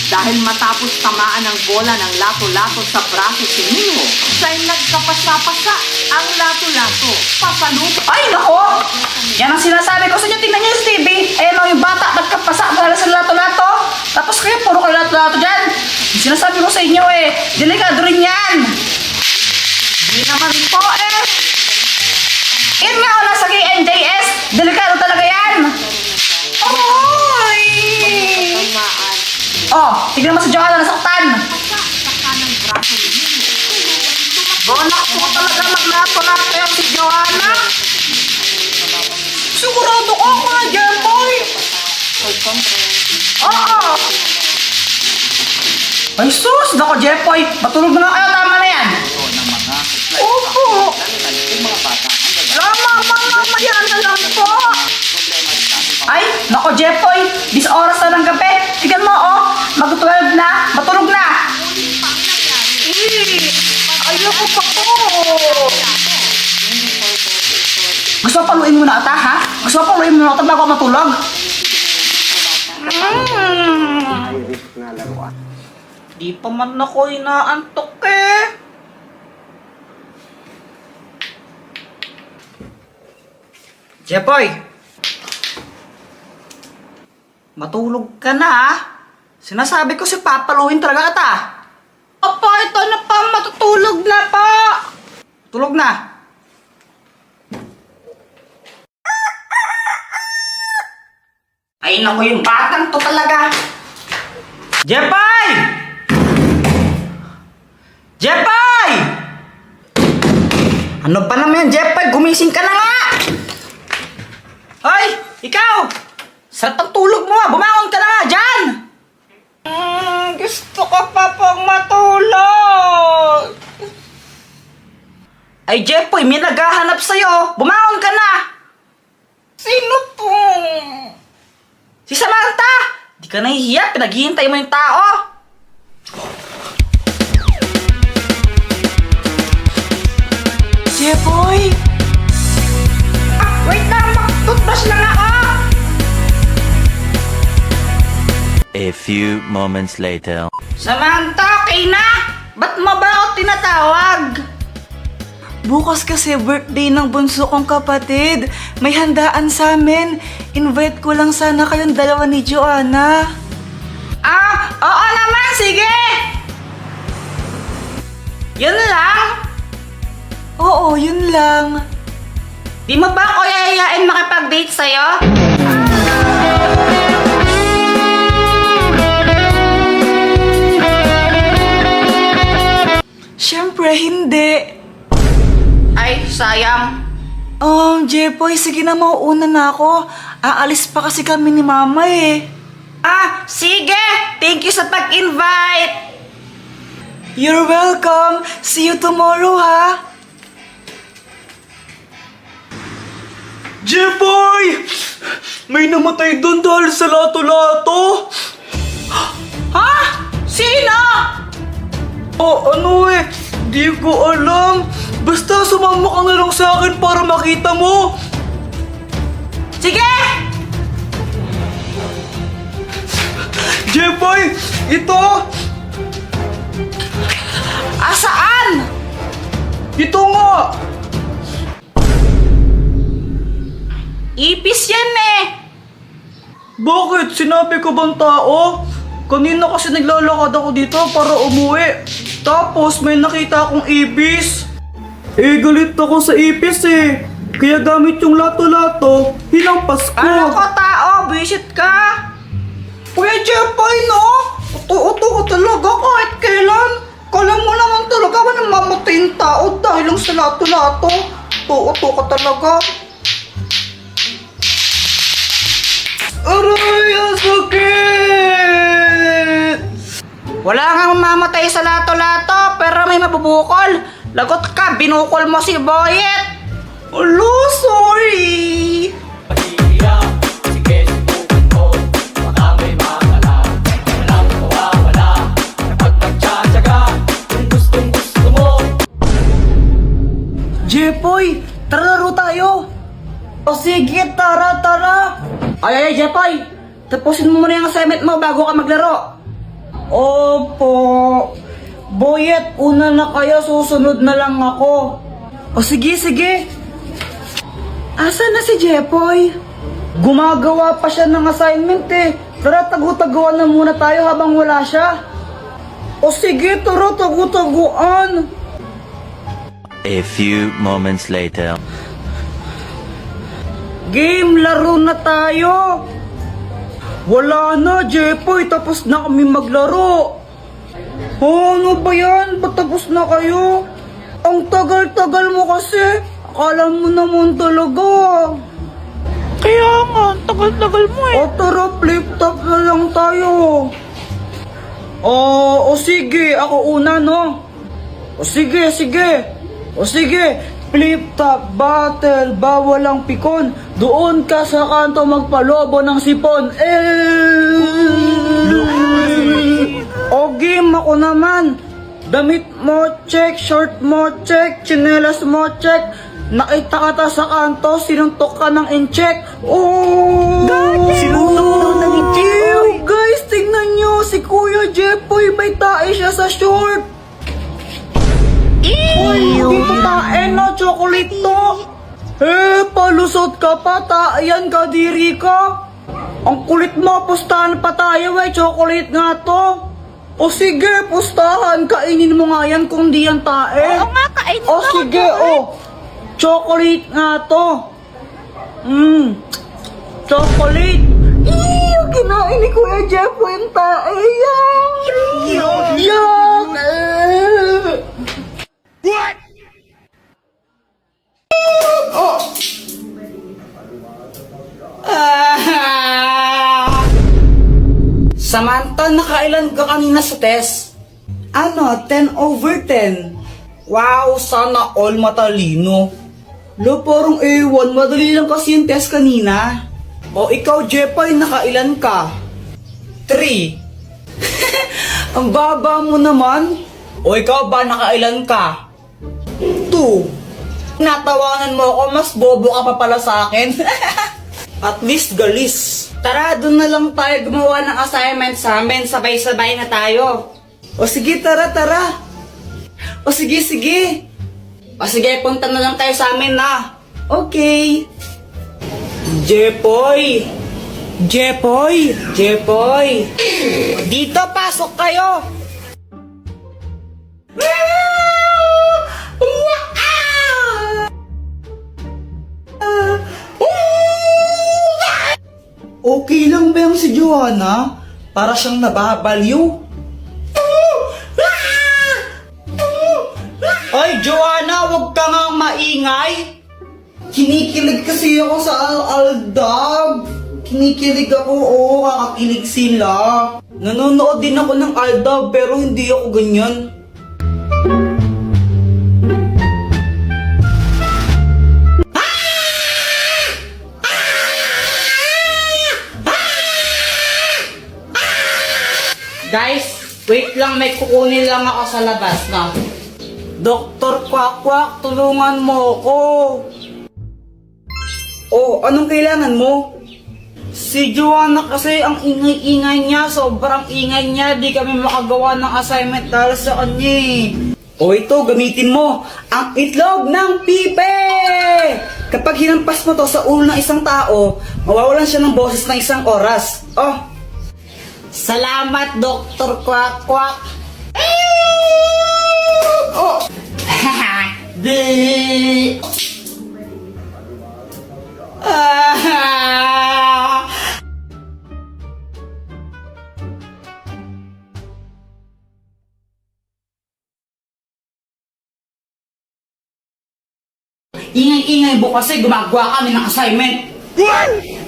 Dahil matapos tamaan ng bola ng lato-lato sa braso si Minho, siya'y nagkapasa-pasa ang lato-lato. Pasaluto. Ay, nako! Yan ang sinasabi ko sa inyo. Tingnan niyo sa TV. Ayan o, yung bata nagkapasa dahil sa lato-lato. Tapos kayo, puro kayo lato-lato dyan. Yung sinasabi ko sa inyo delikado rin yan. Hindi naman po Yun nga o, nasa KNJS. Delikado talaga yan. Oy! Oh, tignan mo sa Joanna, nasaktan. sa kanang braso ni Minho. Bonak po talaga maglato-lato yan si Joanna. Sigurado ko ako na dyan, boy. Oo. Ay sus, nako Jepoy, matulog na nga kayo, tama na yan. Opo. Mama, yan na lang po. Ay, nako Jepoy, 10 oras na ng gabi. Tignan mo, mag-12 na, matulog na. Ayoko pa po. Gusto mo paluin muna ata, ha? Gusto mo paluin muna ata bago matulog? Di pa man ako inaantok Jepoy! Matulog ka na, ha? Sinasabi ko si papaluin talaga kita. Apa, ito na pa, matutulog na pa. Tulog na. Ay naku, yung batang to talaga. Jepoy! Jepoy! Ano pa naman yan, Jepoy? Gumising ka na nga! Hoy! Ikaw! Sarap ang tulog mo, bumangon ka na nga dyan! Gusto ko pa pong matulog! Ay, Jepoy, may naghahanap sa'yo! Bumangon ka na! Sino po? Si Samantha! Di ka nahihiya, pinaghihintay mo yung tao! Jepoy! Wait lang! Mag-toothbrush lang ako! A few moments later. Samantha, okay na? Ba't mo ba ako tinatawag? Bukas kasi birthday ng bunso kong kapatid. May handaan sa amin. Invite ko lang sana kayong dalawa ni Joanna. Oo naman, sige! Yun lang? Oo, yun lang. Di mo ba ako yayayain makipag-date sa'yo? Siyempre, hindi. Ay, sayang. Jepoy, sige na, mauuna na ako. Aalis pa kasi kami ni Mama sige. Thank you sa pag-invite. You're welcome. See you tomorrow, ha? Jepoy! May namatay doon dahil sa lato-lato. Ha? Sino? Di ko alam. Basta sumama ka na lang sa akin para makita mo. Sige! Jepoy, ito! Saan? Ito nga! Ipis yan Bakit? Sinabi ko bang tao? Kanina kasi naglalakad ako dito para umuwi. Tapos may nakita akong ipis. Galit ako sa ipis Kaya gamit yung lato-lato, hinampas ko. Ano ka tao? Visit ka? Kuya Jepoy, no? Uto-uto ko talaga kahit kailan. Kala mo naman talaga ako nang mamatay yung tao dahil lang sa lato-lato. Uto-uto ka talaga. Aray, ang sakit! Wala nga mamamatay sa lato-lato, pero may mabubukol. Lagot ka, binukol mo si Boyet. Alo, sorry! Jepoy, tara maglalaro tayo. O sige, tara, tara. Ay, Jepoy. Tapusin mo muna yung assignment mo bago ka maglaro. Opo. Boyet, una na kayo, susunod na lang ako. O sige, sige. Asan na si Jepoy? Gumagawa pa siya ng assignment eh. Tara, tagu-taguan na muna tayo habang wala siya. O sige, tara, tagu-taguan. A few moments later. Game, laro na tayo. Wala na, Jepoy. Tapos na kami maglaro. Ano ba yan? Ba't tapos na kayo? Ang tagal-tagal mo kasi. Akala mo naman talaga. Kaya nga, ang tagal-tagal mo eh. O tara, flip top na lang tayo. O sige, ako una, no? O sige, sige. O sige, flip top battle, bawal ang pikon. Doon ka sa kanto magpalobo ng sipon. O game, ako naman. Damit mo, check. Short mo, check. Chinelas mo, check. Nakita ka ta sa kanto, sinuntok ka ng incheck. Oh! Sinuntok daw ng incheck. Oh, guys, tingnan nyo. Si Kuya Jepoy, may tae siya sa short. Uy, dito tae na, chocolate to. Palusot ka pa, tae ka, diri ka. Ang kulit mo, pustahan pa tayo chocolate nga to. O sige, pustahan, kainin mo nga yan kung di yan tae. Oo nga, kainin O mo. sige, chocolate nga to. Chocolate. Ew, kinain ni Kuya Jepoy yung tae. Yuck! Yuck! What? Samantha, nakailan ka kanina sa test? Ano, 10 over 10. Wow, sana all matalino. Lo, parang A1, madali lang kasi yung test kanina. O ikaw, Jepoy, nakailan ka? 3. Ang baba mo naman. O ikaw ba, nakailan ka? 2. Natawanan mo ako, mas bobo ka pa pala sa akin. At least galis. Tara, doon na lang tayo gumawa ng assignment sa amin. Sabay-sabay na tayo. O sige, tara, tara. O sige, sige. O sige, punta na lang tayo sa amin na. Okay. Jepoy. Jepoy. Jepoy. Dito, pasok kayo. Okay lang ba yung si Joanna? Para siyang nababaliw. Ay, Joanna, wag ka nga maingay. Kinikilig kasi ako sa Aldab. Kinikilig ako, kakakilig sila. Nanonood din ako ng Aldab pero hindi ako ganyan. Guys, wait lang, may kukunin lang ako sa labas na. Doktor Kwak-Kwak, tulungan mo ako. Oh, anong kailangan mo? Si Joanna kasi ang ingay-ingay niya, sobrang ingay niya, di kami makagawa ng assignment dahil sa kanya eh. O ito, gamitin mo, ang itlog ng pipe! Kapag hinampas mo to sa ulo ng isang tao, mawawalan siya ng boses ng isang oras. Oh, salamat, Dr. Kwak-Kwak. Oh! Di! Ingay-ingay mo kasi gumagawa kami ng assignment. What?